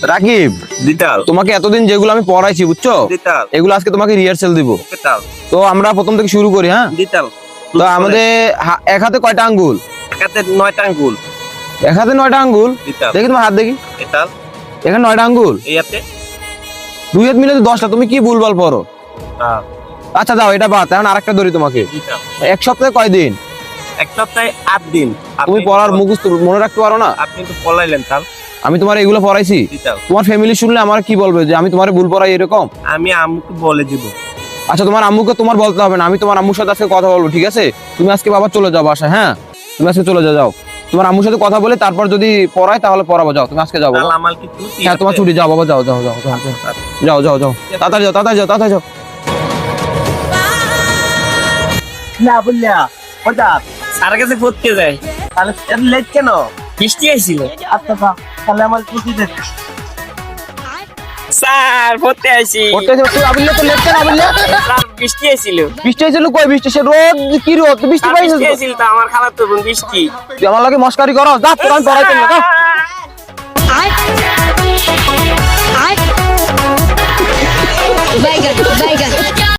রাকিব, ডিটাল তোমাকে এতদিন যেগুলো আমি পড়াইছি বুঝছো, ডিটাল এগুলো আজকে তোমাকে রিহার্সাল দিব। ডিটাল তো আমরা প্রথম থেকে শুরু করি। হ্যাঁ, ডিটাল তো আমাদের এক হাতে কয়টা আঙ্গুল? একাতে 9টা আঙ্গুল। এক হাতে 9টা আঙ্গুল। ডিটাল দেখি তোমার হাত দেখি, ডিটাল এখানে 9টা আঙ্গুল, এইতে দুই হাত মিলে তো 10টা। তুমি কি ভুলভাল পড়ো? আচ্ছা যাও, এটা বাদ। এখন আরেকটা ধরি তোমাকে। ডিটাল এক সপ্তাহে কয়দিন? এক সপ্তাহে 8 দিন। তুমি পড়ার মুখস্থ মনে রাখতে পারো না? আপনি তো পড়াইলেন তাল। আমি তোমার এগুলো পড়াইছি, ডিটাল তোমার ফ্যামিলি শুনলে আমার কি বলবে যে আমি তোমার ভুল পড়াই এরকম? আমি আম্মুকে বলে দিব। আচ্ছা, তোমার আম্মুকে তোমার বলতে হবে না, আমি তোমার আম্মুর সাথে আজকে কথা বলবো, ঠিক আছে? তুমি আজকে বাবা চলে যাও বাসায়। হ্যাঁ, তুমি আজকে চলে যাও। তোমার আম্মুর সাথে কথা বলে তারপর যদি পড়ায় তাহলে পড়াবো। যাও, তুমি আজকে যাও বাবা। তাল আমার কি ছুটি? হ্যাঁ, তোমার ছুটি। যাও বাবা, যাও যাও যাও যাও যাও। যাও যাও যাও, তাড়াতাড়ি যাও, তাড়াতাড়ি যাও, তাড়াতাড়ি যাও। না বললা ওটা স্যারের কাছে পড়তে যায়। তাহলে এত লেট কেন? বৃষ্টি আইছিল। আচ্ছা তাহলে আমার ছুটি দে। স্যার পড়তে আইছি। পড়তে যাও তুই। আবিল্লা তো লেট কেন? আবিল্লা, স্যার বৃষ্টি আইছিল। বৃষ্টি হয়েছিল? কই বৃষ্টি? সে রোদ, কি রোদ? বৃষ্টি স্যার, পাইছিস? বৃষ্টি আইছিল তো আমার খালাতো বোন বৃষ্টি। তুই আমার লাগে মস্কারি করো? যা, তোর আমি পড়াইতে না। बैगन बैगन